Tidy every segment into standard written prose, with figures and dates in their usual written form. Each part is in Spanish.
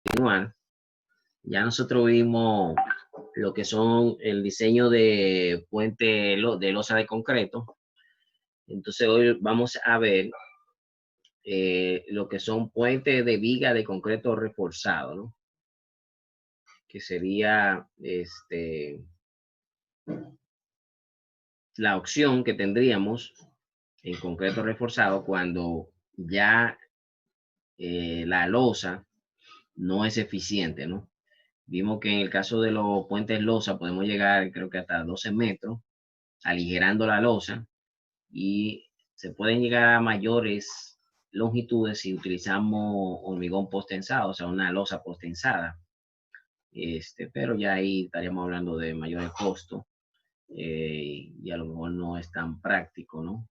continuar. Ya nosotros vimos lo que son el diseño de puente de losa de concreto. Entonces hoy vamos a ver lo que son puentes de viga de concreto reforzado, ¿no? Que sería la opción que tendríamos en concreto reforzado cuando ya la losa no es eficiente, ¿no? Vimos que en el caso de los puentes losa podemos llegar, creo que hasta 12 metros, aligerando la losa, y se pueden llegar a mayores longitudes si utilizamos hormigón postensado, o sea, una losa postensada. Pero ya ahí estaríamos hablando de mayores costos y a lo mejor no es tan práctico, ¿no?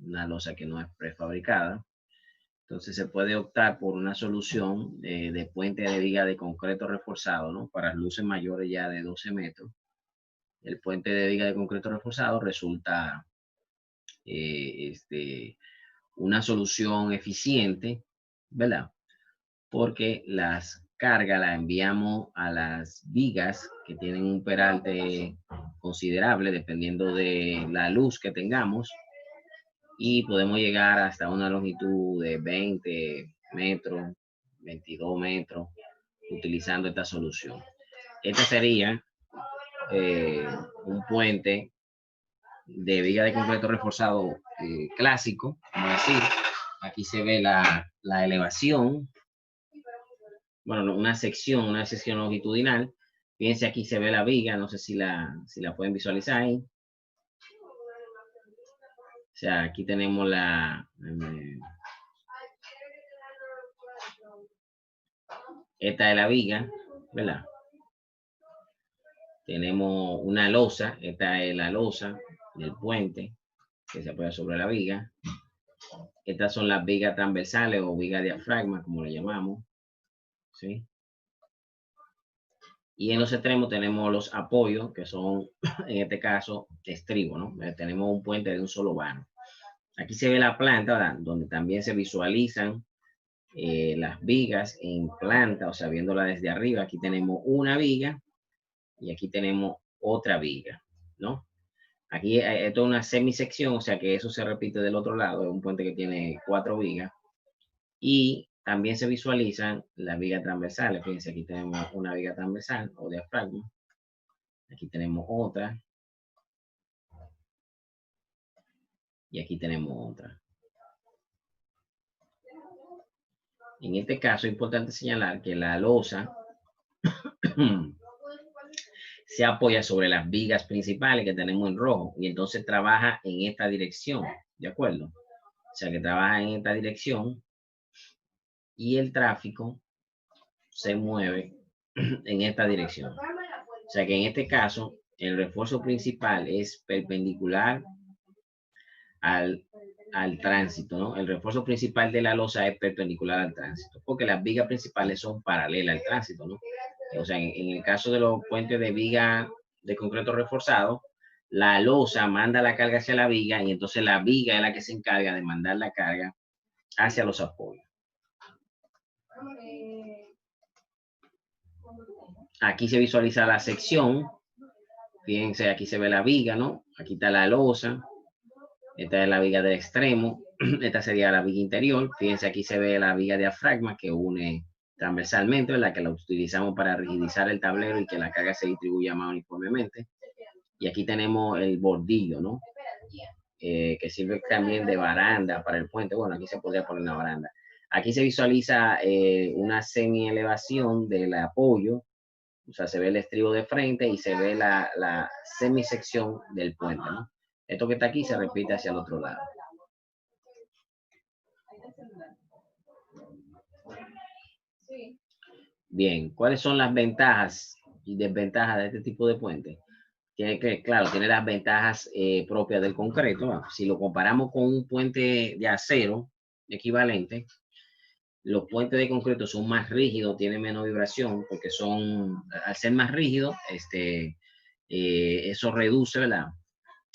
Una losa que no es prefabricada. Entonces se puede optar por una solución de puente de viga de concreto reforzado, ¿no? Para luces mayores ya de 12 metros. El puente de viga de concreto reforzado resulta una solución eficiente, ¿verdad? Porque las cargas las enviamos a las vigas que tienen un peralte considerable dependiendo de la luz que tengamos, y podemos llegar hasta una longitud de 20 metros, 22 metros, utilizando esta solución. Este sería un puente de viga de concreto reforzado clásico, como decir. Aquí se ve la elevación, bueno, una sección longitudinal. Fíjense, aquí se ve la viga, no sé si la pueden visualizar ahí. O sea, aquí tenemos esta es la viga, ¿verdad? Tenemos una losa, esta es la losa del puente que se apoya sobre la viga. Estas son las vigas transversales o vigas diafragma, como le llamamos, ¿sí? Y en los extremos tenemos los apoyos, que son, en este caso, estribos, ¿no? Tenemos un puente de un solo vano. Aquí se ve la planta, ¿verdad? Donde también se visualizan las vigas en planta, o sea, viéndola desde arriba. Aquí tenemos una viga y aquí tenemos otra viga, ¿no? Aquí esto es una semisección, o sea que eso se repite del otro lado, es un puente que tiene 4 vigas. Y también se visualizan las vigas transversales. Fíjense, aquí tenemos una viga transversal o diafragma. Aquí tenemos otra. Y aquí tenemos otra. En este caso es importante señalar que la losa se apoya sobre las vigas principales que tenemos en rojo y entonces trabaja en esta dirección, ¿de acuerdo? O sea que trabaja en esta dirección y el tráfico se mueve en esta dirección. O sea que en este caso el refuerzo principal es perpendicular al tránsito, ¿no? El refuerzo principal de la losa es perpendicular al tránsito, porque las vigas principales son paralelas al tránsito, ¿no? O sea, en el caso de los puentes de viga de concreto reforzado, la losa manda la carga hacia la viga y entonces la viga es la que se encarga de mandar la carga hacia los apoyos. Aquí se visualiza la sección. Fíjense, aquí se ve la viga, ¿no? Aquí está la losa. Esta es la viga del extremo. Esta sería la viga interior. Fíjense, aquí se ve la viga diafragma que une transversalmente, la que la utilizamos para rigidizar el tablero y que la carga se distribuya más uniformemente. Y aquí tenemos el bordillo, ¿no? Que sirve también de baranda para el puente. Bueno, aquí se podría poner una baranda. Aquí se visualiza una semi-elevación del apoyo. O sea, se ve el estribo de frente y se ve la semisección del puente, ¿no? Esto que está aquí se repite hacia el otro lado. Bien, ¿cuáles son las ventajas y desventajas de este tipo de puente? Claro, tiene las ventajas propias del concreto, ¿no? Si lo comparamos con un puente de acero equivalente, los puentes de concreto son más rígidos, tienen menos vibración, porque son, al ser más rígidos, eso reduce, ¿verdad?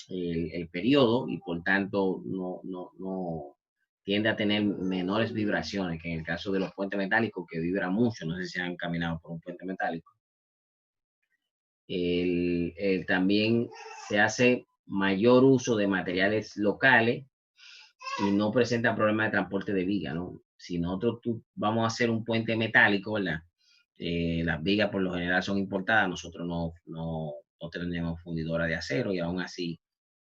El periodo y por tanto no tiende a tener menores vibraciones que en el caso de los puentes metálicos, que vibran mucho. No sé si han caminado por un puente metálico. También se hace mayor uso de materiales locales y no presenta problemas de transporte de viga, ¿no? Si nosotros vamos a hacer un puente metálico, ¿verdad? Las vigas por lo general son importadas, nosotros no tenemos fundidora de acero y aún así,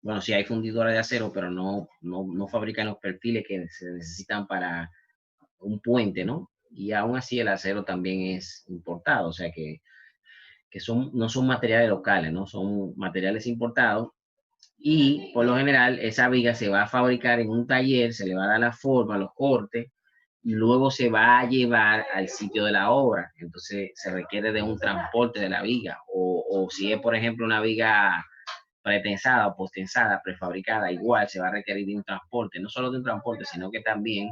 bueno, sí hay fundidora de acero, pero no fabrican los perfiles que se necesitan para un puente, ¿no? Y aún así el acero también es importado, o sea que no son materiales locales, ¿no? Son materiales importados y por lo general esa viga se va a fabricar en un taller, se le va a dar la forma, los cortes, y luego se va a llevar al sitio de la obra. Entonces se requiere de un transporte de la viga, o si es por ejemplo una viga pretensada o postensada, prefabricada, igual se va a requerir de un transporte, no solo de un transporte, sino que también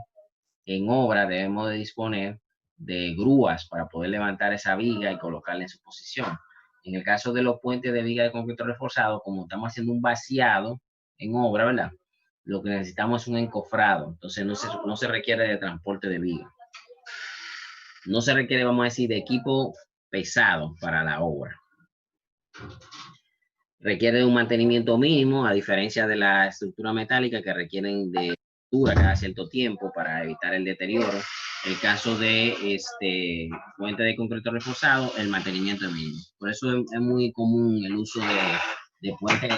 en obra debemos de disponer de grúas para poder levantar esa viga y colocarla en su posición. En el caso de los puentes de viga de concreto reforzado, como estamos haciendo un vaciado en obra, ¿verdad? Lo que necesitamos es un encofrado, entonces no se requiere de transporte de viga. No se requiere, vamos a decir, de equipo pesado para la obra. Requiere de un mantenimiento mínimo, a diferencia de la estructura metálica que requieren de dura cada cierto tiempo para evitar el deterioro. El caso de puente de concreto reforzado, el mantenimiento es mínimo. Por eso es muy común el uso de puentes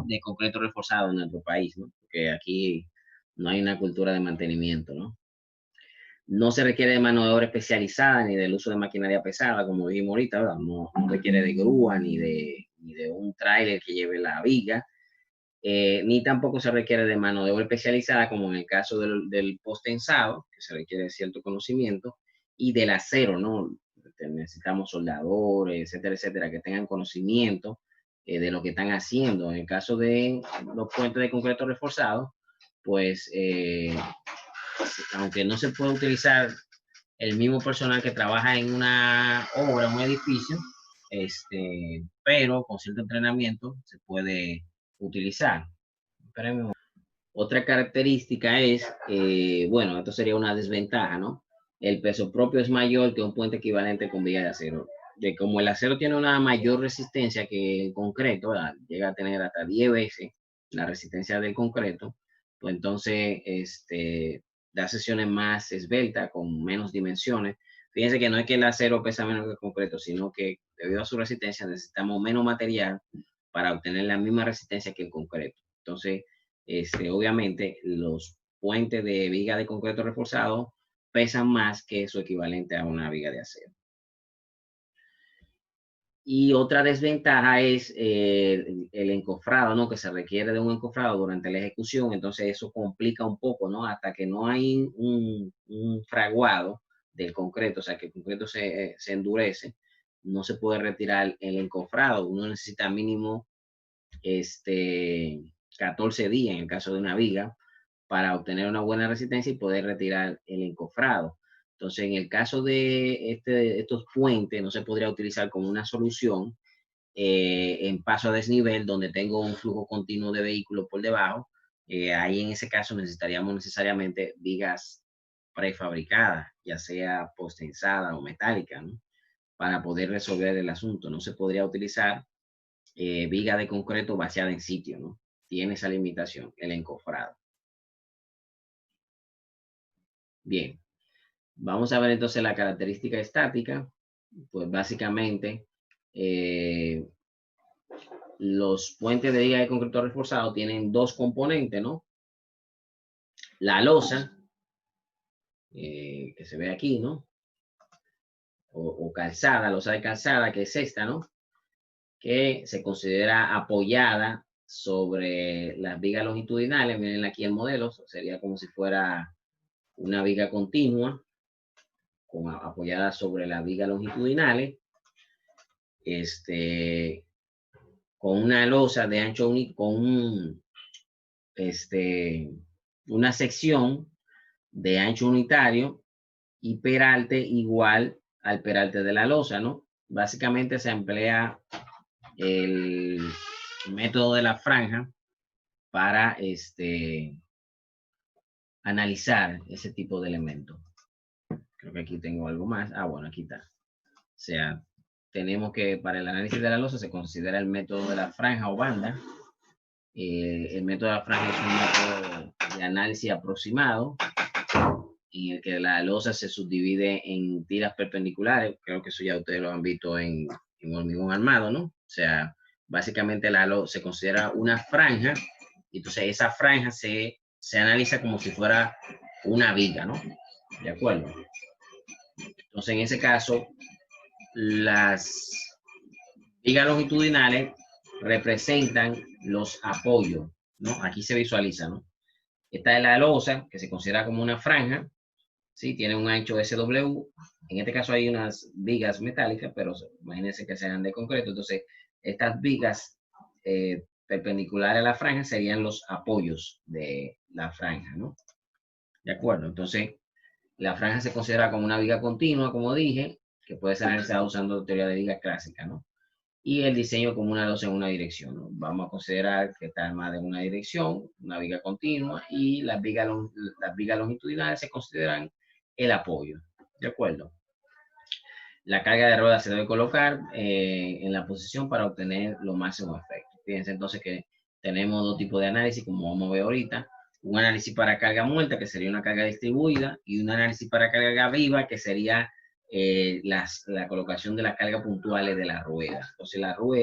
de concreto reforzado en nuestro país, ¿no? Porque aquí no hay una cultura de mantenimiento, ¿no? No se requiere de mano de obra especializada ni del uso de maquinaria pesada, como dijimos ahorita, ¿verdad? No requiere de grúa ni de un tráiler que lleve la viga, ni tampoco se requiere de mano de obra especializada, como en el caso del postensado, que se requiere cierto conocimiento, y del acero, ¿no? Necesitamos soldadores, etcétera, etcétera, que tengan conocimiento de lo que están haciendo. En el caso de los puentes de concreto reforzado, pues aunque no se puede utilizar el mismo personal que trabaja en una obra, un edificio, pero con cierto entrenamiento se puede utilizar. Otra característica es, bueno, esto sería una desventaja, ¿no? El peso propio es mayor que un puente equivalente con viga de acero. Como el acero tiene una mayor resistencia que el concreto, ¿verdad? Llega a tener hasta 10 veces la resistencia del concreto, pues entonces da sesiones más esbeltas, con menos dimensiones. Fíjense que no es que el acero pesa menos que el concreto, sino que debido a su resistencia necesitamos menos material para obtener la misma resistencia que el concreto. Entonces, obviamente, los puentes de viga de concreto reforzado pesan más que su equivalente a una viga de acero. Y otra desventaja es el encofrado, ¿no? Que se requiere de un encofrado durante la ejecución, entonces eso complica un poco, ¿no? Hasta que no hay un fraguado del concreto, o sea, que el concreto se endurece, no se puede retirar el encofrado. Uno necesita mínimo 14 días en el caso de una viga para obtener una buena resistencia y poder retirar el encofrado. Entonces, en el caso de estos puentes, no se podría utilizar como una solución en paso a desnivel, donde tengo un flujo continuo de vehículos por debajo. Ahí en ese caso necesitaríamos necesariamente vigas prefabricadas, ya sea postensada o metálica, ¿no? Para poder resolver el asunto. No se podría utilizar viga de concreto vaciada en sitio, ¿no? Tiene esa limitación, el encofrado. Bien, vamos a ver entonces la característica estática. Pues básicamente, los puentes de viga de concreto reforzado tienen dos componentes, ¿no? La losa, que se ve aquí, ¿no? O calzada, losa de calzada, que es esta, ¿no? Que se considera apoyada sobre las vigas longitudinales. Miren aquí el modelo, sería como si fuera una viga continua apoyada sobre las vigas longitudinales, con una losa de ancho único, una sección de ancho unitario y peralte igual al peralte de la losa, ¿no? Básicamente se emplea el método de la franja para analizar ese tipo de elementos. Creo que aquí tengo algo más. Ah, bueno, aquí está. O sea, tenemos que para el análisis de la losa se considera el método de la franja o banda. El método de la franja es un método de análisis aproximado en el que la losa se subdivide en tiras perpendiculares. Creo que eso ya ustedes lo han visto en hormigón armado, ¿no? O sea, básicamente la losa se considera una franja, y entonces esa franja se analiza como si fuera una viga, ¿no? ¿De acuerdo? Entonces, en ese caso, las vigas longitudinales representan los apoyos, ¿no? Aquí se visualiza, ¿no? Esta es la losa, que se considera como una franja, ¿sí? Tiene un ancho SW. En este caso hay unas vigas metálicas, pero imagínense que sean de concreto. Entonces, estas vigas perpendiculares a la franja serían los apoyos de la franja, ¿no? ¿De acuerdo? Entonces, la franja se considera como una viga continua, como dije, que puede ser analizada usando teoría de vigas clásica, ¿no? Y el diseño como una losa en una dirección, ¿no? Vamos a considerar que está armada en una dirección, una viga continua, y las vigas longitudinales se consideran el apoyo, ¿de acuerdo? La carga de rueda se debe colocar en la posición para obtener los máximos efectos. Fíjense entonces que tenemos dos tipos de análisis, como vamos a ver ahorita. Un análisis para carga muerta, que sería una carga distribuida, y un análisis para carga viva, que sería la colocación de las cargas puntuales de la rueda. Entonces,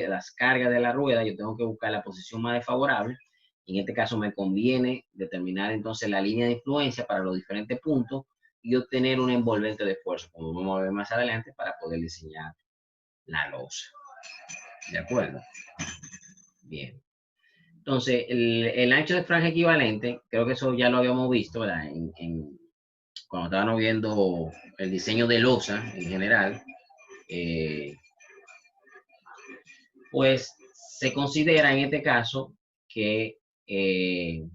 las cargas de la rueda, yo tengo que buscar la posición más desfavorable. En este caso, me conviene determinar entonces la línea de influencia para los diferentes puntos y obtener un envolvente de esfuerzo, como vamos a ver más adelante, para poder diseñar la losa. ¿De acuerdo? Bien. Entonces, el ancho de franja equivalente, creo que eso ya lo habíamos visto, ¿verdad? Cuando estábamos viendo el diseño de losa en general, pues se considera en este caso que el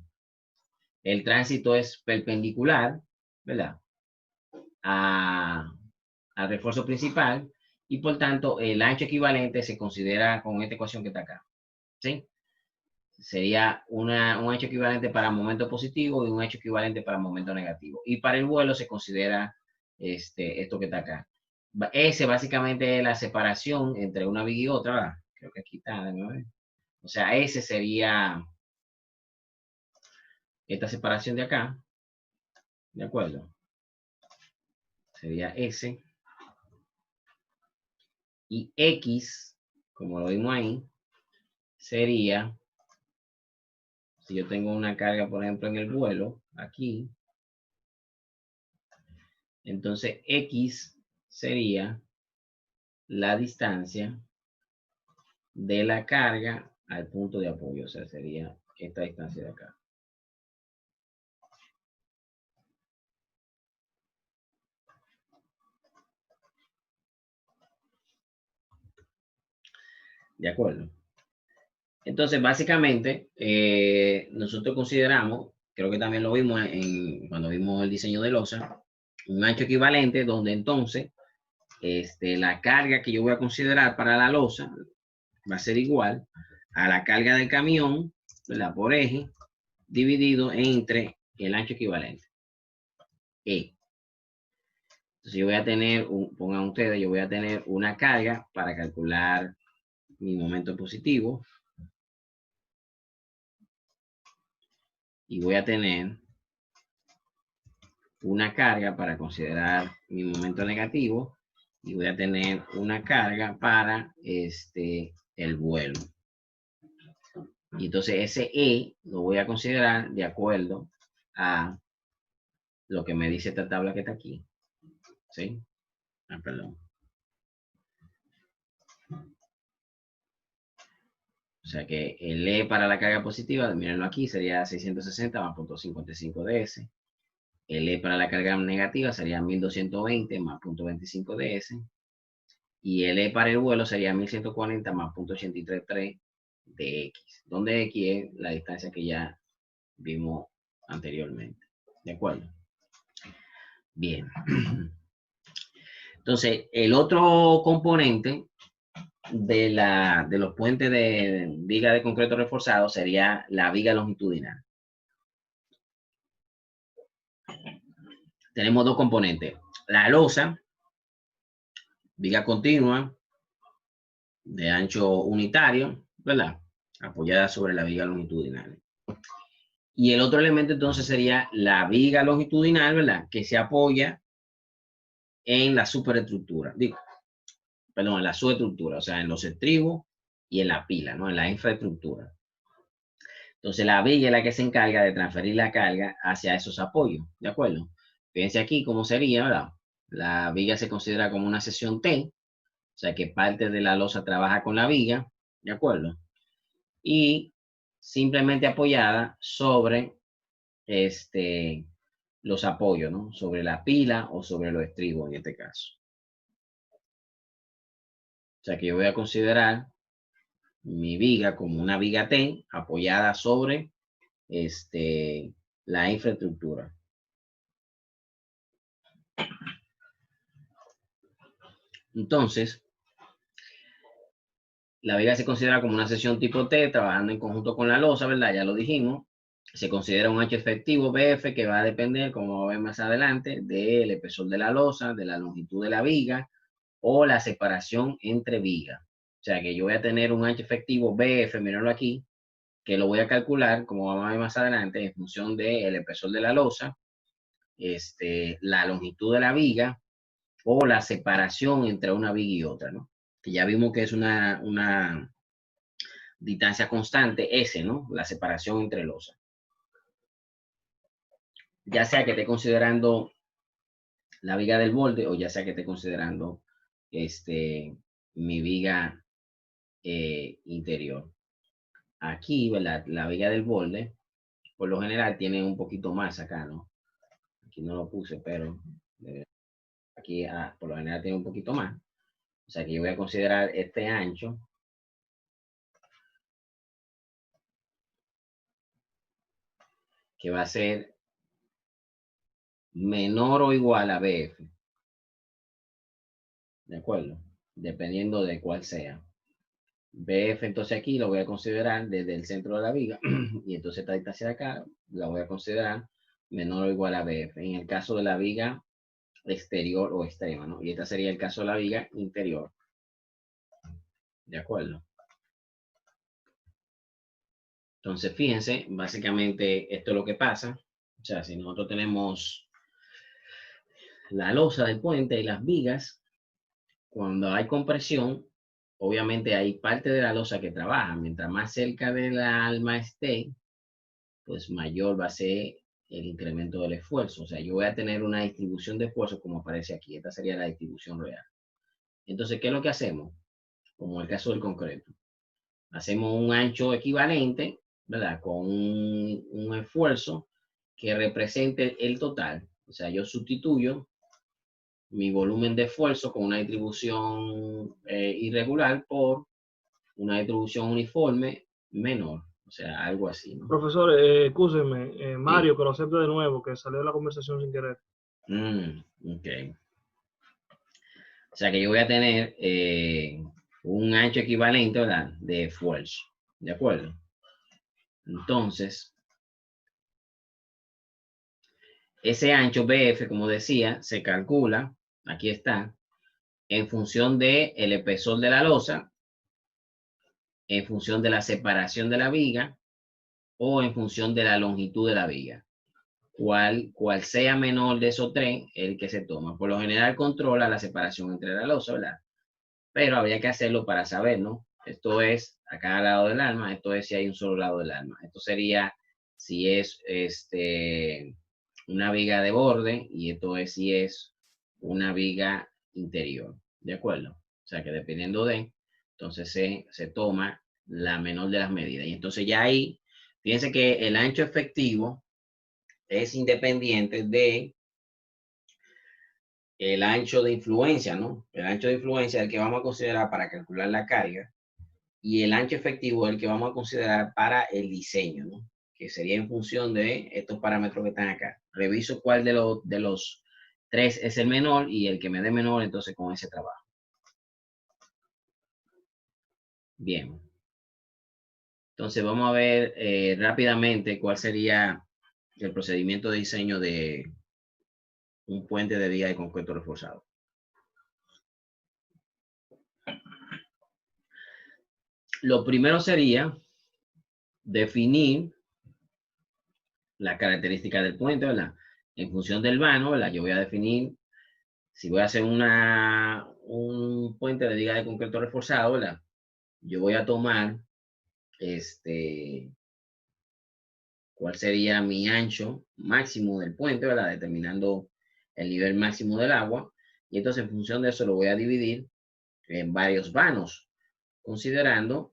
tránsito es perpendicular, ¿verdad? Al refuerzo principal, y por tanto el ancho equivalente se considera con esta ecuación que está acá, ¿sí? Sería un ancho equivalente para momento positivo y un ancho equivalente para momento negativo. Y para el vuelo se considera esto que está acá. Ese básicamente es la separación entre una viga y otra, ¿verdad? Creo que aquí está, ¿no? O sea, ese sería esta separación de acá, ¿de acuerdo? Sería ese. Y X, como lo vimos ahí, sería, si yo tengo una carga, por ejemplo, en el vuelo, aquí, entonces X sería la distancia de la carga al punto de apoyo, o sea, sería esta distancia de acá. ¿De acuerdo? Entonces, básicamente, nosotros consideramos, creo que también lo vimos cuando vimos el diseño de losa, un ancho equivalente donde entonces la carga que yo voy a considerar para la losa va a ser igual a la carga del camión, ¿verdad? Por eje, dividido entre el ancho equivalente, E. Entonces yo voy a tener, pongan ustedes, yo voy a tener una carga para calcular mi momento positivo, y voy a tener una carga para considerar mi momento negativo, y voy a tener una carga para el vuelo. Y entonces ese E lo voy a considerar de acuerdo a lo que me dice esta tabla que está aquí. ¿Sí? Ah, perdón. O sea que el E para la carga positiva, mírenlo aquí, sería 660 más 0.55 ds. El E para la carga negativa sería 1220 más 0.25 ds. Y el E para el vuelo sería 1140 más 0.833 dx, donde x es la distancia que ya vimos anteriormente. ¿De acuerdo? Bien. Entonces, el otro componente de los puentes de viga de concreto reforzado sería la viga longitudinal. tenemos dos componentes. La losa, viga continua, de ancho unitario, ¿verdad? Apoyada sobre la viga longitudinal. Y el otro elemento entonces sería la viga longitudinal, ¿verdad? Que se apoya en la superestructura, perdón, en la subestructura, o sea, en los estribos y en la pila, ¿no? En la infraestructura. Entonces la viga es la que se encarga de transferir la carga hacia esos apoyos, ¿de acuerdo? Fíjense aquí cómo sería, ¿verdad? La viga se considera como una sección T, o sea que parte de la losa trabaja con la viga, ¿de acuerdo? Y simplemente apoyada sobre los apoyos, ¿no? Sobre la pila o sobre los estribos en este caso. O sea que yo voy a considerar mi viga como una viga T apoyada sobre la infraestructura. Entonces, la viga se considera como una sección tipo T, trabajando en conjunto con la losa, ¿verdad? Ya lo dijimos. Se considera un ancho efectivo BF que va a depender, como vamos a ver más adelante, del espesor de la losa, de la longitud de la viga o la separación entre vigas. O sea que yo voy a tener un ancho efectivo BF, mírenlo aquí, que lo voy a calcular, como vamos a ver más adelante, en función del espesor de la losa, la longitud de la viga o la separación entre una viga y otra, ¿no? Que ya vimos que es una distancia constante, S, ¿no? La separación entre losas. Ya sea que esté considerando la viga del borde o ya sea que esté considerando mi viga interior. Aquí, ¿verdad? La viga del borde, por lo general, tiene un poquito más acá, ¿no? Aquí no lo puse, pero aquí por lo general tiene un poquito más. O sea que yo voy a considerar este ancho que va a ser menor o igual a BF. ¿De acuerdo? Dependiendo de cuál sea. BF entonces aquí lo voy a considerar desde el centro de la viga y entonces esta distancia de acá la voy a considerar menor o igual a BF. En el caso de la viga exterior o extrema, ¿no? Y este sería el caso de la viga interior. ¿De acuerdo? Entonces, fíjense, básicamente esto es lo que pasa. O sea, si nosotros tenemos la losa del puente y las vigas, cuando hay compresión, obviamente hay parte de la losa que trabaja. Mientras más cerca del alma esté, pues mayor va a ser el incremento del esfuerzo. O sea, yo voy a tener una distribución de esfuerzo como aparece aquí. Esta sería la distribución real. Entonces, ¿qué es lo que hacemos? Como el caso del concreto. Hacemos un ancho equivalente, ¿verdad? Con un esfuerzo que represente el total. O sea, yo sustituyo mi volumen de esfuerzo con una distribución irregular por una distribución uniforme menor. O sea, algo así, ¿no? Profesor, excúseme, Sí. Mario, que lo acepte de nuevo, que salió de la conversación sin querer. Ok. O sea que yo voy a tener un ancho equivalente, ¿verdad? De esfuerzo. ¿De acuerdo? Entonces, ese ancho BF, como decía, se calcula, aquí está, en función del espesor de la losa, en función de la separación de la viga o en función de la longitud de la viga. Cual sea menor de esos tres, el que se toma. Por lo general controla la separación entre la losa, ¿verdad? Pero habría que hacerlo para saber, ¿no? Esto es a cada lado del alma, esto es si hay un solo lado del alma. Esto sería si es una viga de borde y esto es si es una viga interior, ¿de acuerdo? O sea que dependiendo de, entonces se toma la menor de las medidas. Y entonces ya ahí, fíjense que el ancho efectivo es independiente de el ancho de influencia, ¿no? El ancho de influencia es el que vamos a considerar para calcular la carga y el ancho efectivo es el que vamos a considerar para el diseño, ¿no? Que sería en función de estos parámetros que están acá. Reviso cuál de los tres es el menor y el que me dé menor, entonces con ese trabajo. Bien. Entonces vamos a ver rápidamente cuál sería el procedimiento de diseño de un puente de viga de concreto reforzado. Lo primero sería definir la característica del puente, ¿verdad? En función del vano, ¿verdad? Yo voy a definir si voy a hacer un puente de viga de concreto reforzado, ¿verdad? Yo voy a tomar cuál sería mi ancho máximo del puente, ¿verdad? Determinando el nivel máximo del agua. Y entonces en función de eso lo voy a dividir en varios vanos, considerando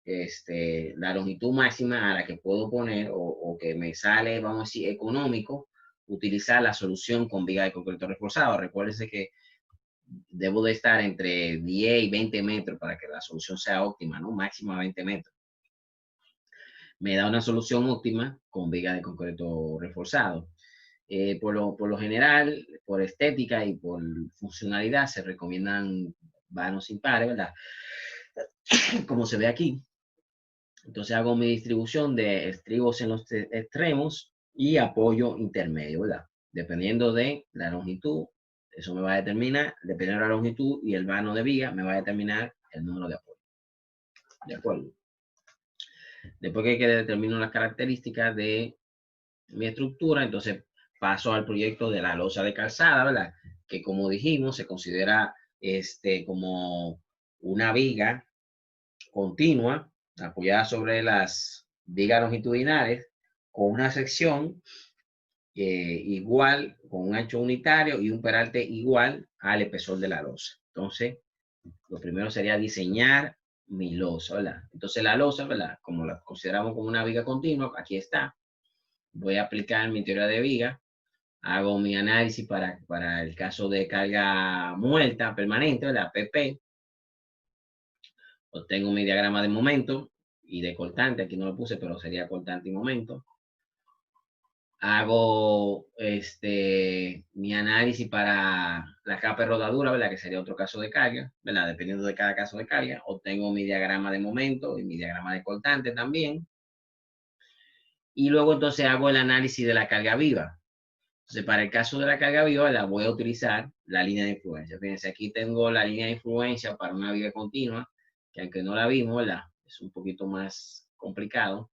la longitud máxima a la que puedo poner o que me sale, vamos a decir, económico, utilizar la solución con viga de concreto reforzado. Recuérdense que debo de estar entre 10 y 20 metros para que la solución sea óptima, ¿no? Máximo a 20 metros. Me da una solución óptima con viga de concreto reforzado. Por lo general, por estética y por funcionalidad, se recomiendan vanos impares, ¿verdad? Como se ve aquí. Entonces hago mi distribución de estribos en los extremos y apoyo intermedio, ¿verdad? Dependiendo de la longitud, eso me va a determinar, dependiendo de la longitud y el vano de viga, me va a determinar el número de apoyo. ¿De acuerdo? Después que determino las características de mi estructura, entonces paso al proyecto de la losa de calzada, ¿verdad? Que como dijimos, se considera como una viga continua apoyada sobre las vigas longitudinales con una sección igual, con un ancho unitario y un peralte igual al espesor de la losa. Entonces, lo primero sería diseñar mi losa, ¿verdad? Entonces la losa, ¿verdad? Como la consideramos como una viga continua, aquí está. Voy a aplicar mi teoría de viga, hago mi análisis para el caso de carga muerta permanente, ¿verdad? PP. Obtengo mi diagrama de momento y de cortante, aquí no lo puse, pero sería cortante y momento. Hago mi análisis para la capa de rodadura, ¿verdad? Que sería otro caso de carga, ¿verdad? Dependiendo de cada caso de carga. Obtengo mi diagrama de momento y mi diagrama de cortante también. Y luego entonces hago el análisis de la carga viva. Entonces, para el caso de la carga viva, la voy a utilizar la línea de influencia. Fíjense, aquí tengo la línea de influencia para una viga continua, que aunque no la vimos, ¿verdad? Es un poquito más complicado,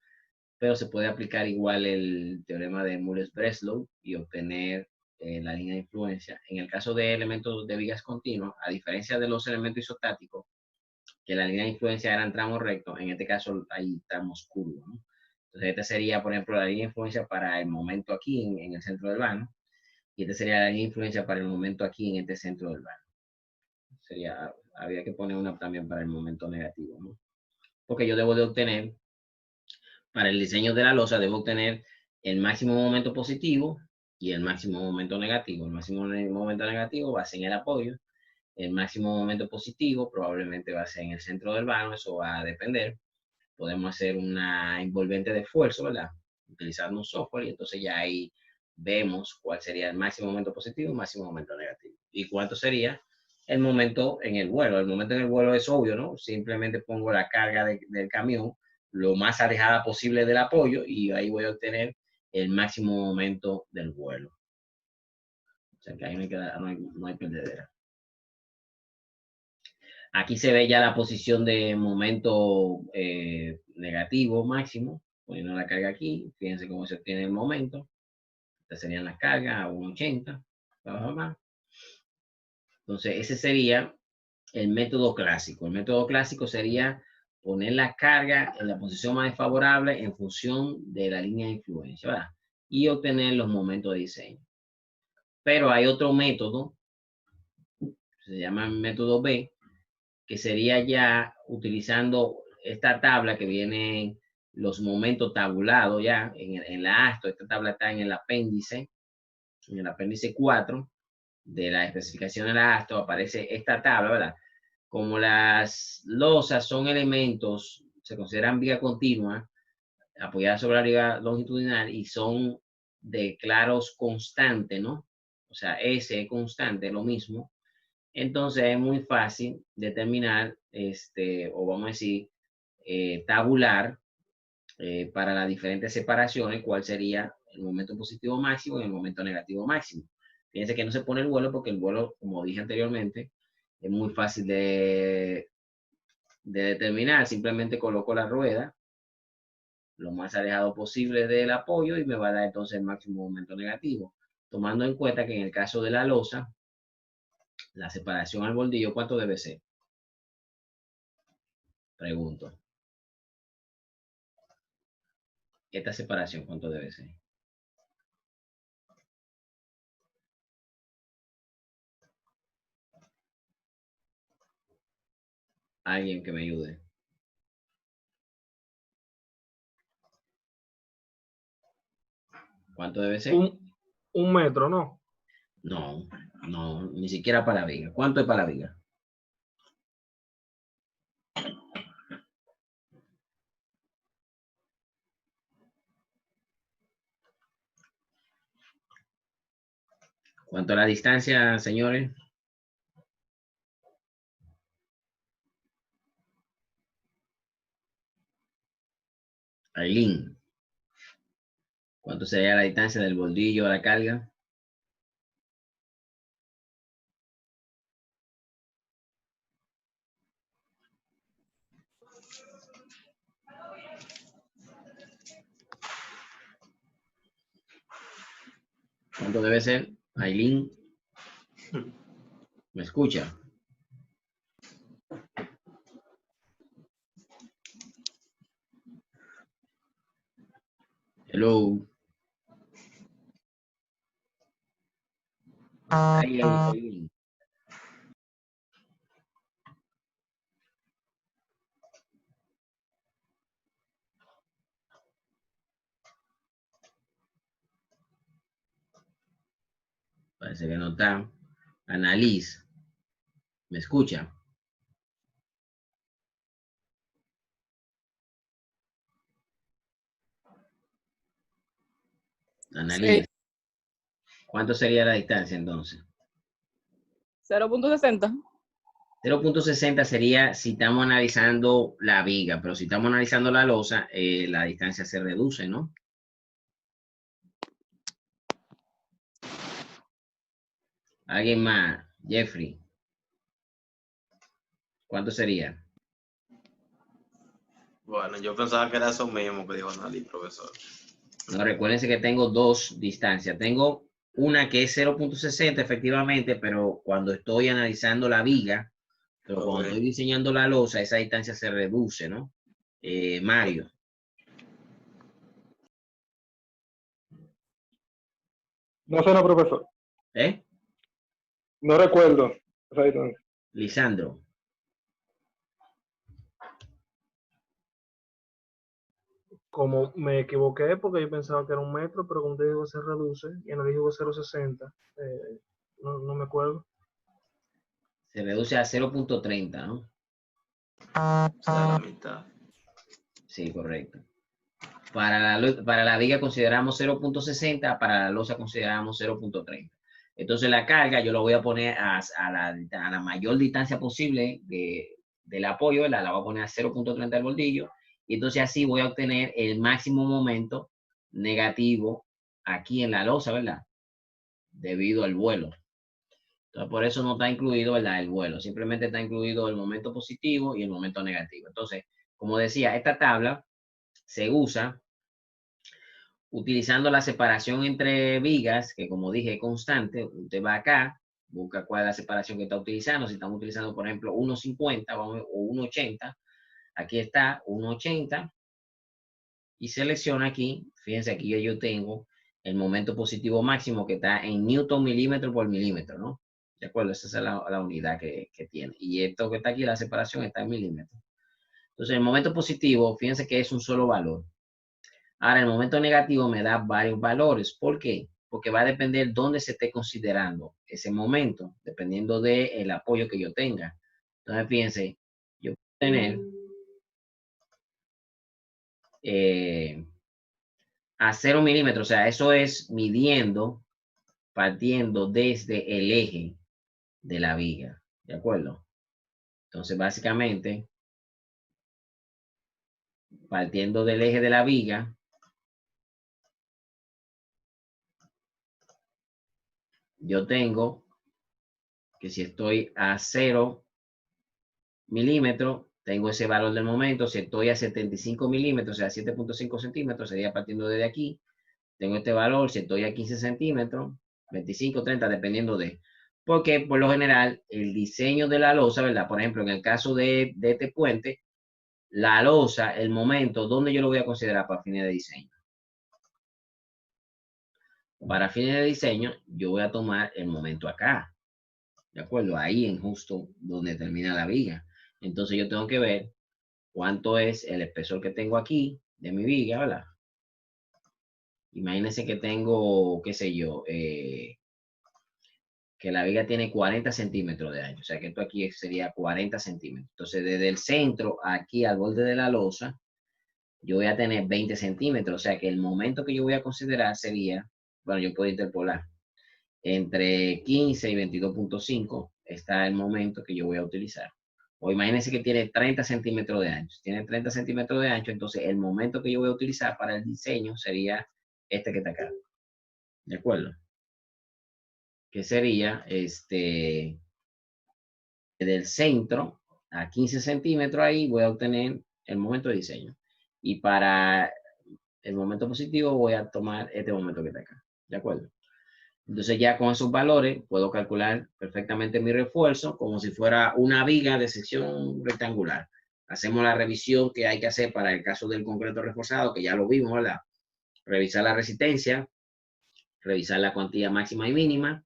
pero se puede aplicar igual el teorema de Muller-Breslow y obtener la línea de influencia. En el caso de elementos de vigas continuas, a diferencia de los elementos isostáticos, que la línea de influencia eran tramos rectos, en este caso hay tramos curvos, ¿no? Entonces, esta sería, por ejemplo, la línea de influencia para el momento aquí en el centro del vano, y esta sería la línea de influencia para el momento aquí en este centro del vano. Habría que poner una también para el momento negativo, ¿no? Porque yo debo de obtener, para el diseño de la losa, debo obtener el máximo momento positivo y el máximo momento negativo. El máximo momento negativo va a ser en el apoyo, el máximo momento positivo probablemente va a ser en el centro del vano, eso va a depender. Podemos hacer una envolvente de esfuerzo, ¿verdad? Utilizando un software y entonces ya ahí vemos cuál sería el máximo momento positivo y el máximo momento negativo. Y cuánto sería el momento en el vuelo. El momento en el vuelo es obvio, ¿no? Simplemente pongo la carga del camión lo más alejada posible del apoyo y ahí voy a obtener el máximo momento del vuelo. O sea que ahí no hay perdedera. Aquí se ve ya la posición de momento negativo máximo, poniendo la carga aquí. Fíjense cómo se obtiene el momento. Estas serían las cargas a 1.80. Entonces, ese sería el método clásico. El método clásico sería poner la carga en la posición más desfavorable en función de la línea de influencia, ¿verdad? Y obtener los momentos de diseño. Pero hay otro método, se llama método B, que sería ya utilizando esta tabla que viene los momentos tabulados ya en la ASTO. Esta tabla está en el apéndice 4 de la especificación de la ASTO, aparece esta tabla, ¿verdad? Como las losas son elementos, se consideran viga continua, apoyadas sobre la viga longitudinal y son de claros constante, ¿no? O sea, S es constante, lo mismo. Entonces es muy fácil determinar, o vamos a decir, tabular para las diferentes separaciones cuál sería el momento positivo máximo y el momento negativo máximo. Fíjense que no se pone el vuelo porque el vuelo, como dije anteriormente, es muy fácil de determinar. Simplemente coloco la rueda lo más alejado posible del apoyo y me va a dar entonces el máximo momento negativo. Tomando en cuenta que en el caso de la losa, la separación al bordillo, ¿cuánto debe ser? Pregunto. Esta separación, ¿cuánto debe ser? Alguien que me ayude. ¿Cuánto debe ser? Un metro, ¿no? No, no, ni siquiera para la viga. ¿Cuánto es para la viga? ¿Cuánto es la distancia, señores? Aileen. ¿Cuánto sería la distancia del bordillo a la carga? ¿Cuánto debe ser? Aileen. ¿Me escucha? Hello. Aileen. Parece que no está. Annalise. ¿Me escucha? Annalise. Sí, ¿Cuánto sería la distancia entonces? 0.60. 0.60 sería si estamos analizando la viga, pero si estamos analizando la losa, la distancia se reduce, ¿no? ¿Alguien más? Jeffrey. ¿Cuánto sería? Bueno, yo pensaba que era eso mismo que dijo Nali, profesor. No, recuérdense que tengo dos distancias. Tengo una que es 0.60 efectivamente, pero cuando estoy analizando la viga, pero cuando estoy diseñando la losa, esa distancia se reduce, ¿no? Mario. No sé, no, profesor. ¿Eh? No recuerdo esa distancia. Lisandro. Como me equivoqué porque yo pensaba que era un metro, pero como te digo, se reduce y en el dijo 0.60. No me acuerdo. Se reduce a 0.30, ¿no? O sea, la mitad. Sí, correcto. Para la viga consideramos 0.60, para la losa consideramos 0.30. Entonces la carga yo lo voy a poner a la mayor distancia posible del apoyo, ¿verdad? La voy a poner a 0.30 del bordillo, y entonces así voy a obtener el máximo momento negativo aquí en la losa, ¿verdad? Debido al vuelo. Entonces por eso no está incluido, ¿verdad? El vuelo, simplemente está incluido el momento positivo y el momento negativo. Entonces, como decía, esta tabla se usa utilizando la separación entre vigas, que como dije es constante. Usted va acá, busca cuál es la separación que está utilizando. Si estamos utilizando, por ejemplo, 1.50 o 1.80, aquí está 1.80 y selecciona aquí. Fíjense, aquí yo tengo el momento positivo máximo que está en newton milímetro por milímetro, ¿no? De acuerdo, esa es la unidad que tiene. Y esto que está aquí, la separación está en milímetros. Entonces, el momento positivo, fíjense que es un solo valor. Ahora, el momento negativo me da varios valores. ¿Por qué? Porque va a depender dónde se esté considerando ese momento, dependiendo del apoyo que yo tenga. Entonces, fíjense, yo puedo tener a 0 milímetros, o sea, eso es midiendo, partiendo desde el eje de la viga. ¿De acuerdo? Entonces, básicamente, partiendo del eje de la viga, yo tengo que si estoy a 0 milímetros, tengo ese valor del momento. Si estoy a 75 milímetros, o sea, 7.5 centímetros, sería partiendo desde aquí. Tengo este valor. Si estoy a 15 centímetros, 25, 30, dependiendo de. Porque por lo general, el diseño de la losa, ¿verdad? Por ejemplo, en el caso de este puente, la losa, el momento, ¿dónde yo lo voy a considerar para fines de diseño? Para fines de diseño, yo voy a tomar el momento acá. ¿De acuerdo? Ahí en justo donde termina la viga. Entonces yo tengo que ver cuánto es el espesor que tengo aquí de mi viga, ¿verdad? Imagínense que tengo, qué sé yo, que la viga tiene 40 centímetros de ancho. O sea que esto aquí sería 40 centímetros. Entonces desde el centro aquí al borde de la losa, yo voy a tener 20 centímetros. O sea que el momento que yo voy a considerar sería, bueno, yo puedo interpolar. Entre 15 y 22.5 está el momento que yo voy a utilizar. O imagínense que tiene 30 centímetros de ancho. Tiene 30 centímetros de ancho, entonces el momento que yo voy a utilizar para el diseño sería este que está acá. ¿De acuerdo? Que sería del centro a 15 centímetros ahí voy a obtener el momento de diseño. Y para el momento positivo voy a tomar este momento que está acá. ¿De acuerdo? Entonces ya con esos valores puedo calcular perfectamente mi refuerzo como si fuera una viga de sección rectangular. Hacemos la revisión que hay que hacer para el caso del concreto reforzado, que ya lo vimos, ¿verdad? Revisar la resistencia, revisar la cuantía máxima y mínima,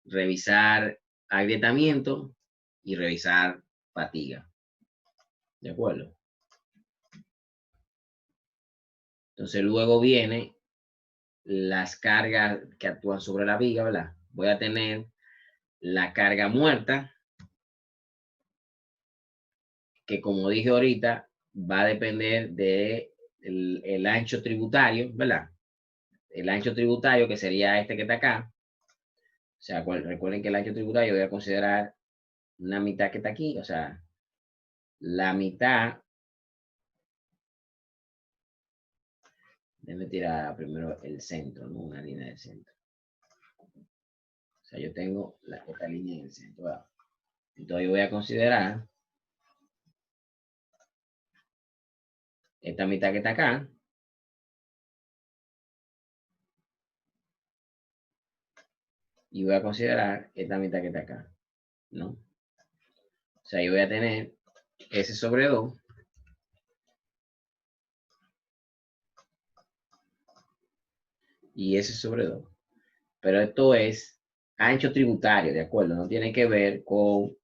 revisar agrietamiento y revisar fatiga. ¿De acuerdo? Entonces luego viene las cargas que actúan sobre la viga, ¿verdad? Voy a tener la carga muerta, que como dije ahorita, va a depender de el ancho tributario, ¿verdad? El ancho tributario que sería este que está acá. O sea, recuerden que el ancho tributario voy a considerar una mitad que está aquí, o sea, la mitad. Déjame tirar primero el centro, ¿no? Una línea del centro. O sea, yo tengo esta línea en el centro, ¿verdad? Entonces yo voy a considerar esta mitad que está acá. Y voy a considerar esta mitad que está acá, ¿no? O sea, yo voy a tener S sobre 2 y S sobre 2. Pero esto es ancho tributario, ¿de acuerdo? No tiene que ver con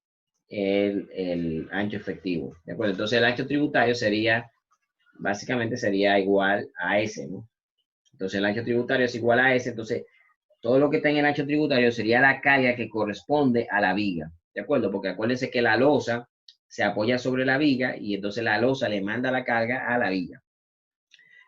el ancho efectivo, ¿de acuerdo? Entonces el ancho tributario sería, básicamente sería igual a S, ¿no? Entonces el ancho tributario es igual a S, entonces todo lo que está en el ancho tributario sería la carga que corresponde a la viga, ¿de acuerdo? Porque acuérdense que la losa se apoya sobre la viga y entonces la losa le manda la carga a la viga.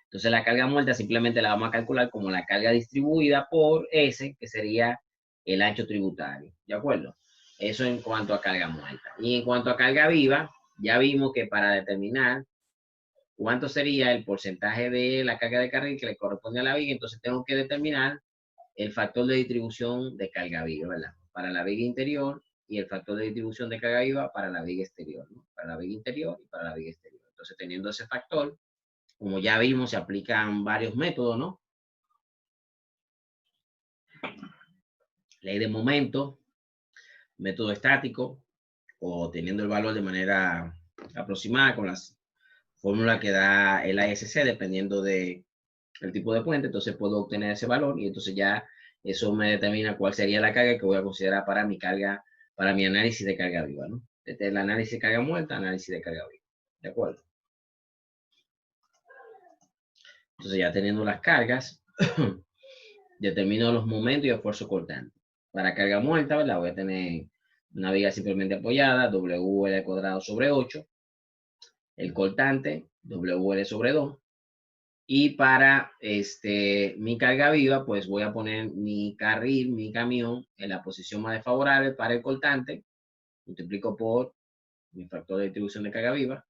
Entonces la carga muerta simplemente la vamos a calcular como la carga distribuida por S, que sería el ancho tributario, ¿de acuerdo? Eso en cuanto a carga muerta. Y en cuanto a carga viva, ya vimos que para determinar cuánto sería el porcentaje de la carga de carril que le corresponde a la viga, entonces tengo que determinar el factor de distribución de carga viva, ¿verdad? Para la viga interior y el factor de distribución de carga viva para la viga exterior, ¿no? Para la viga interior y para la viga exterior. Entonces, teniendo ese factor, como ya vimos, se aplican varios métodos, ¿no? Ley de momento, método estático, o teniendo el valor de manera aproximada con las fórmulas que da el ASC, dependiendo del tipo de puente, entonces puedo obtener ese valor y entonces ya eso me determina cuál sería la carga que voy a considerar para mi carga, para mi análisis de carga viva, ¿no? Desde el análisis de carga muerta, análisis de carga viva. ¿De acuerdo? Entonces ya teniendo las cargas, determino los momentos y esfuerzo cortante. Para carga muerta, ¿verdad? Voy a tener una viga simplemente apoyada, WL cuadrado sobre 8. El cortante, WL sobre 2. Y para mi carga viva, pues voy a poner mi carril, mi camión, en la posición más desfavorable para el cortante. Multiplico por mi factor de distribución de carga viva.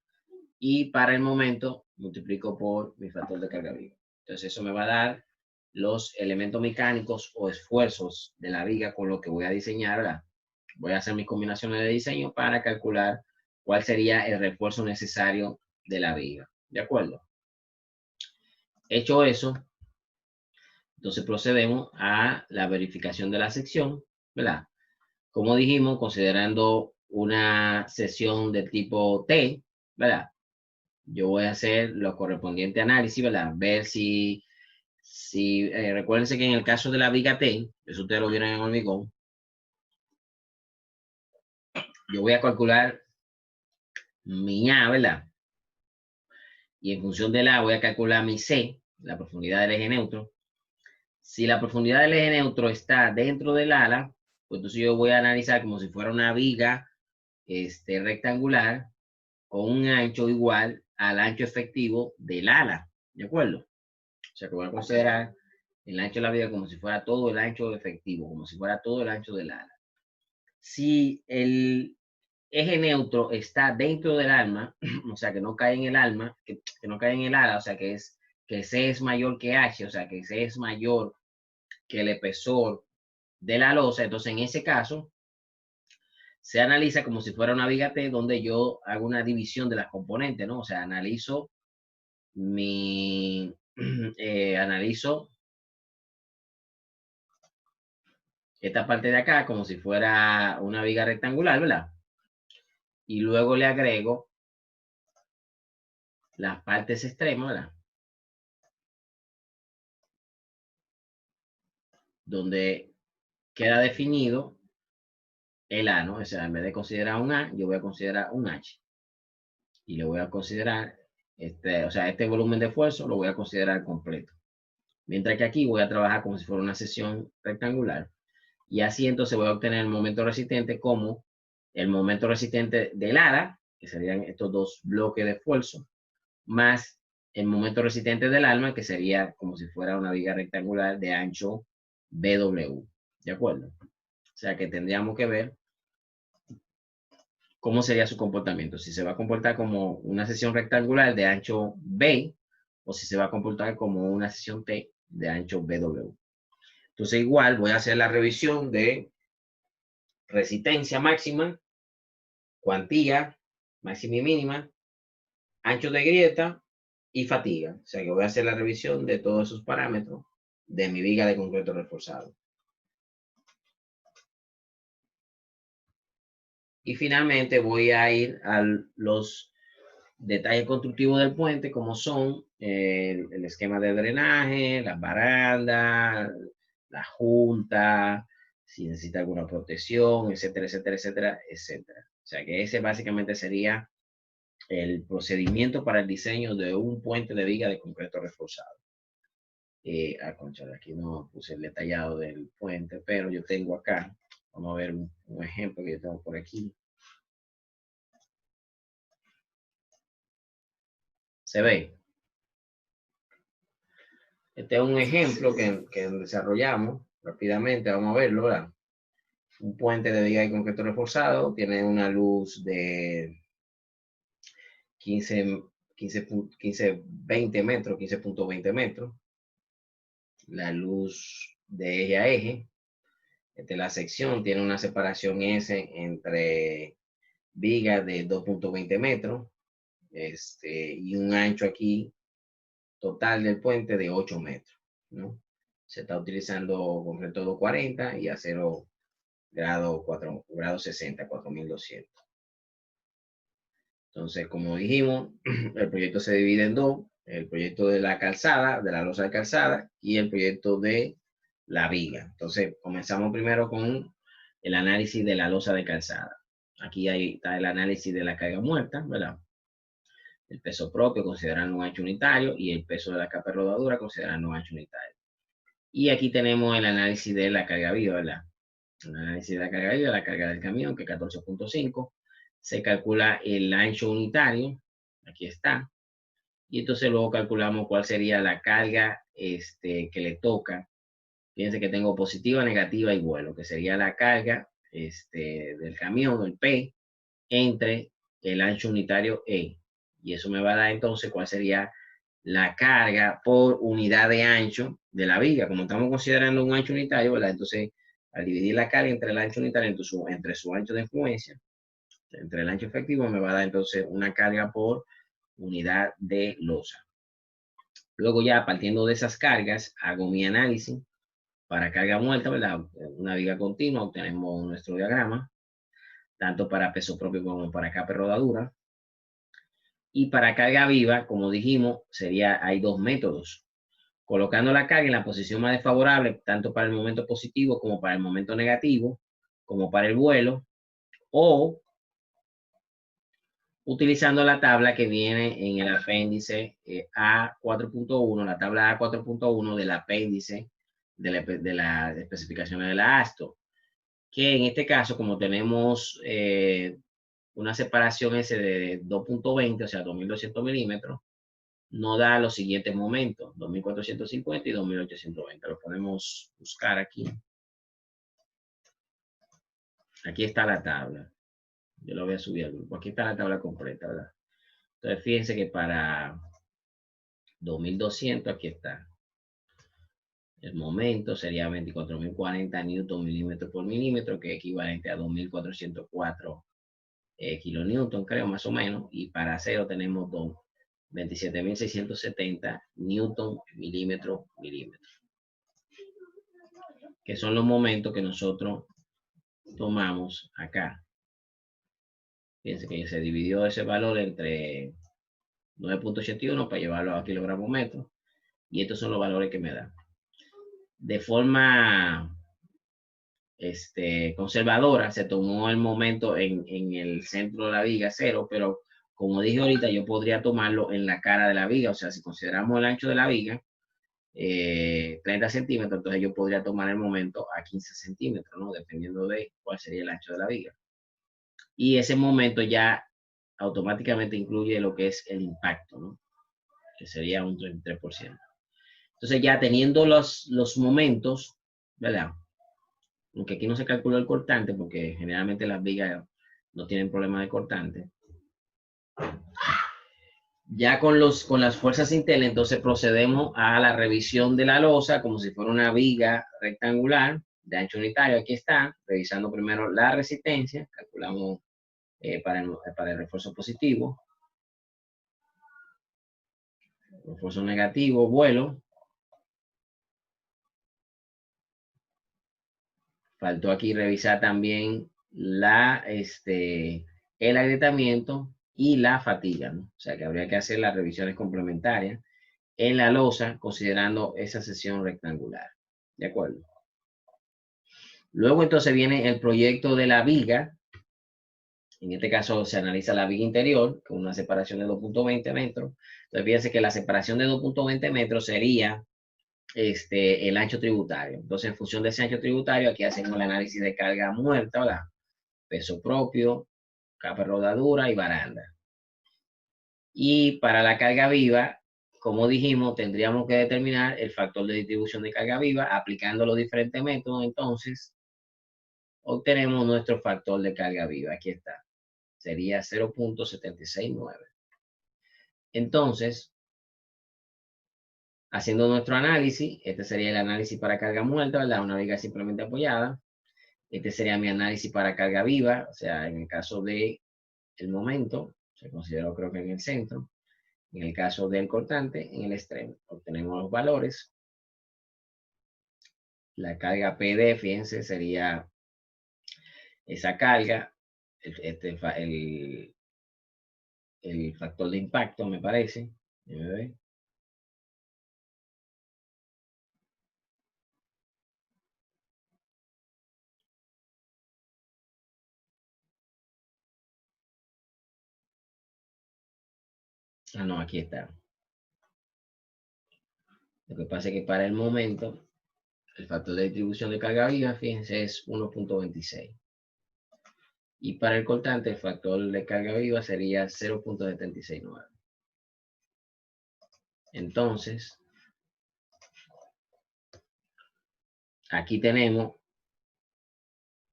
Y para el momento, multiplico por mi factor de carga viva. Entonces eso me va a dar los elementos mecánicos o esfuerzos de la viga con lo que voy a diseñar, ¿verdad? Voy a hacer mis combinaciones de diseño para calcular cuál sería el refuerzo necesario de la viga. ¿De acuerdo? Hecho eso, entonces procedemos a la verificación de la sección, ¿verdad? Como dijimos, considerando una sección de tipo T, ¿verdad? Yo voy a hacer lo correspondiente análisis, ¿verdad? Ver si recuérdense que en el caso de la viga T, eso ustedes lo vieron en hormigón, yo voy a calcular mi A, ¿verdad? Y en función de la A voy a calcular mi C, la profundidad del eje neutro. Si la profundidad del eje neutro está dentro del ala, pues entonces yo voy a analizar como si fuera una viga rectangular con un ancho igual al ancho efectivo del ala, ¿de acuerdo? O sea que voy a considerar el ancho de la viga como si fuera todo el ancho efectivo, como si fuera todo el ancho del ala. Si el eje neutro está dentro del alma, o sea que no cae en el alma, que no cae en el ala, o sea que C es mayor que H, o sea que C es mayor que el espesor de la losa, entonces en ese caso se analiza como si fuera una viga T, donde yo hago una división de las componentes, ¿no? O sea, analizo analizo esta parte de acá como si fuera una viga rectangular, ¿verdad? Y luego le agrego las partes extremas, ¿verdad? Donde queda definido el A, ¿no? O sea, en vez de considerar un A, yo voy a considerar un H. Y le voy a considerar, o sea, este volumen de esfuerzo lo voy a considerar completo. Mientras que aquí voy a trabajar como si fuera una sección rectangular. Y así entonces voy a obtener el momento resistente como el momento resistente del ala, que serían estos dos bloques de esfuerzo, más el momento resistente del alma, que sería como si fuera una viga rectangular de ancho BW. ¿De acuerdo? O sea que tendríamos que ver cómo sería su comportamiento. Si se va a comportar como una sección rectangular de ancho B o si se va a comportar como una sección T de ancho BW. Entonces igual voy a hacer la revisión de resistencia máxima, cuantía máxima y mínima, ancho de grieta y fatiga. O sea que voy a hacer la revisión de todos esos parámetros de mi viga de concreto reforzado. Y finalmente voy a ir a los detalles constructivos del puente, como son el esquema de drenaje, las barandas, la junta, si necesita alguna protección, etcétera, etcétera, etcétera, etcétera. O sea que ese básicamente sería el procedimiento para el diseño de un puente de viga de concreto reforzado. Concha, aquí no puse el detallado del puente, pero yo tengo acá, vamos a ver un ejemplo que yo tengo por aquí. ¿Se ve? Este es un ejemplo que desarrollamos rápidamente, vamos a verlo, ¿verdad? Un puente de viga de concreto reforzado, tiene una luz de 20 metros, 15.20 metros. La luz de eje a eje. La sección tiene una separación S entre vigas de 2.20 metros y un ancho aquí total del puente de 8 metros, ¿no? Se está utilizando concreto 240 y acero grado 60, 4200. Entonces, como dijimos, el proyecto se divide en dos: el proyecto de la calzada, de la losa de calzada, y el proyecto de la viga. Entonces, comenzamos primero con el análisis de la losa de calzada. Aquí está el análisis de la carga muerta, ¿verdad? El peso propio, considerando un ancho unitario, y el peso de la capa de rodadura, considerando un ancho unitario. Y aquí tenemos el análisis de la carga viva, ¿verdad? El análisis de la carga viva, la carga del camión, que es 14.5. Se calcula el ancho unitario, aquí está. Y entonces luego calculamos cuál sería la carga que le toca. Fíjense que tengo positiva, negativa y vuelo, que sería la carga del camión, el P, entre el ancho unitario E. Y eso me va a dar entonces cuál sería la carga por unidad de ancho de la viga. Como estamos considerando un ancho unitario, ¿verdad? Entonces, al dividir la carga entre el ancho unitario entre su ancho de influencia, entre el ancho efectivo, me va a dar entonces una carga por unidad de losa. Luego ya partiendo de esas cargas, hago mi análisis para carga muerta, ¿verdad? Una viga continua, obtenemos nuestro diagrama, tanto para peso propio como para capa y rodadura. Y para carga viva, como dijimos, hay dos métodos. Colocando la carga en la posición más desfavorable, tanto para el momento positivo como para el momento negativo, como para el vuelo, o utilizando la tabla que viene en el apéndice A4.1, la tabla A4.1 del apéndice de las especificaciones de la ASTO, que en este caso, como tenemos una separación S de 2.20, o sea, 2.200 milímetros, nos da los siguientes momentos, 2.450 y 2.820. Lo podemos buscar aquí. Aquí está la tabla. Yo lo voy a subir al grupo. Aquí está la tabla completa, ¿verdad? Entonces, fíjense que para 2.200, aquí está. El momento sería 24.040 newton milímetro por milímetro, que es equivalente a 2.404 kilonewton, creo, más o menos. Y para acero tenemos 27.670 newton milímetro, que son los momentos que nosotros tomamos acá. Fíjense que se dividió ese valor entre 9.81 para llevarlo a kilogramos metro, y estos son los valores que me dan. De forma conservadora se tomó el momento en el centro de la viga, 0, pero como dije ahorita, yo podría tomarlo en la cara de la viga. O sea, si consideramos el ancho de la viga, 30 centímetros, entonces yo podría tomar el momento a 15 centímetros, ¿no? Dependiendo de cuál sería el ancho de la viga. Y ese momento ya automáticamente incluye lo que es el impacto, ¿no? Que sería un 33%. Entonces ya teniendo los momentos, ¿verdad? Aunque aquí no se calculó el cortante, porque generalmente las vigas no tienen problema de cortante. Ya con las fuerzas Intel, entonces procedemos a la revisión de la losa como si fuera una viga rectangular de ancho unitario. Aquí está, revisando primero la resistencia, calculamos para el refuerzo positivo, refuerzo negativo, vuelo. Faltó aquí revisar también el agrietamiento y la fatiga, ¿no? O sea que habría que hacer las revisiones complementarias en la losa considerando esa sección rectangular. ¿De acuerdo? Luego entonces viene el proyecto de la viga. En este caso se analiza la viga interior con una separación de 2.20 metros. Entonces fíjense que la separación de 2.20 metros sería el ancho tributario. Entonces, en función de ese ancho tributario, aquí hacemos el análisis de carga muerta, ¿verdad? Peso propio, capa de rodadura y baranda. Y para la carga viva, como dijimos, tendríamos que determinar el factor de distribución de carga viva aplicando los diferentes métodos. Entonces, obtenemos nuestro factor de carga viva. Aquí está. Sería 0.769. Entonces, haciendo nuestro análisis, este sería el análisis para carga muerta, ¿verdad? Una viga simplemente apoyada. Este sería mi análisis para carga viva, o sea, en el caso de el momento, se consideró creo que en el centro. En el caso del cortante, en el extremo. Obtenemos los valores. La carga PD, fíjense, sería esa carga, el factor de impacto, me parece. Ah, no, aquí está. Lo que pasa es que para el momento, el factor de distribución de carga viva, fíjense, es 1.26. Y para el cortante, el factor de carga viva sería 0.769. Entonces, aquí tenemos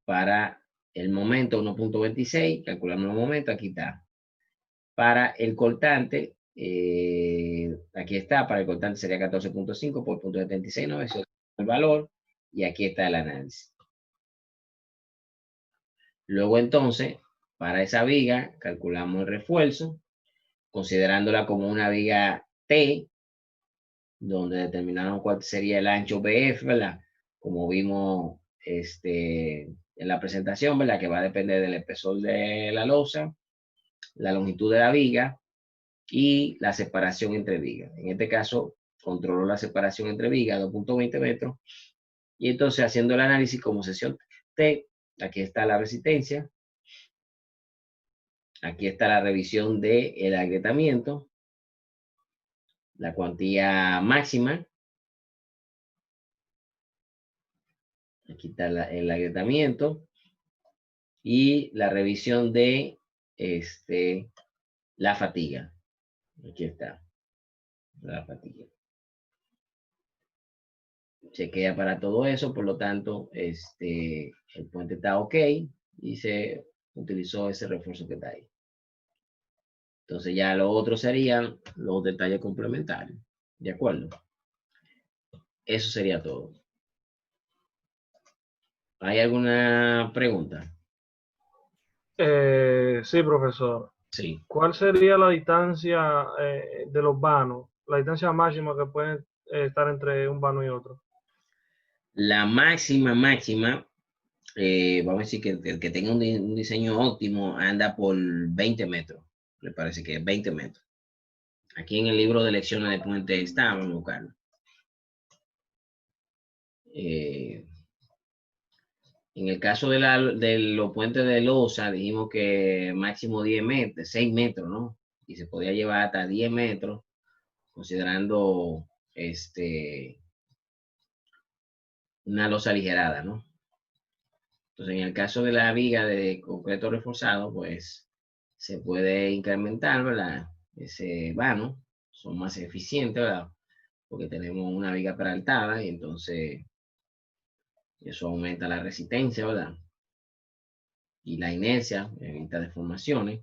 para el momento 1.26, calculamos el momento, aquí está. Para el cortante, Aquí está, para el cortante sería 14.5 por punto 76, eso es el valor, y aquí está el análisis. Luego entonces, para esa viga, calculamos el refuerzo, considerándola como una viga T, donde determinamos cuál sería el ancho BF, ¿verdad? Como vimos en la presentación, ¿verdad? Que va a depender del espesor de la losa, la longitud de la viga y la separación entre vigas. En este caso, controlo la separación entre vigas, 2.20 metros, y entonces haciendo el análisis como sección T, aquí está la resistencia, aquí está la revisión del agrietamiento, la cuantía máxima, aquí está el agrietamiento y la revisión de la fatiga. Aquí está la fatiga. Chequea para todo eso, por lo tanto, el puente está ok y se utilizó ese refuerzo que está ahí. Entonces ya lo otro serían los detalles complementarios. ¿De acuerdo? Eso sería todo. ¿Hay alguna pregunta? Sí, profesor. Sí. ¿Cuál sería la distancia de los vanos? La distancia máxima que pueden estar entre un vano y otro. La máxima, vamos a decir que el que tenga un diseño óptimo anda por 20 metros. Me parece que es 20 metros. Aquí en el libro de lecciones de puente está, vamos a buscarlo. En el caso de los puentes de losa, dijimos que máximo 10 metros, 6 metros, ¿no? Y se podía llevar hasta 10 metros, considerando una losa aligerada, ¿no? Entonces, en el caso de la viga de concreto reforzado, pues se puede incrementar, ¿verdad? Ese vano, son más eficientes, ¿verdad? Porque tenemos una viga peraltada y entonces eso aumenta la resistencia, ¿verdad? Y la inercia, evita deformaciones.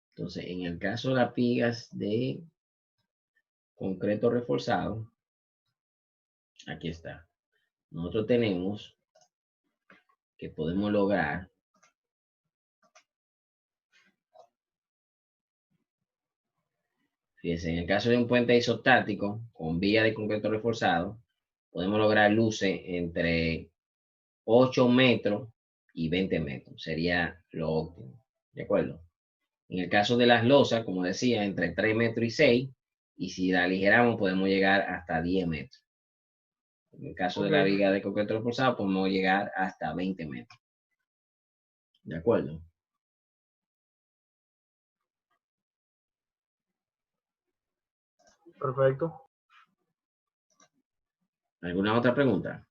Entonces, en el caso de las vigas de concreto reforzado, aquí está. Nosotros tenemos que podemos lograr fíjense, en el caso de un puente isostático con vía de concreto reforzado, podemos lograr luces entre 8 metros y 20 metros. Sería lo óptimo. ¿De acuerdo? En el caso de las losas, como decía, entre 3 metros y 6. Y si la aligeramos, podemos llegar hasta 10 metros. En el caso de la viga de concreto reforzado, podemos llegar hasta 20 metros. ¿De acuerdo? Perfecto. ¿Alguna otra pregunta?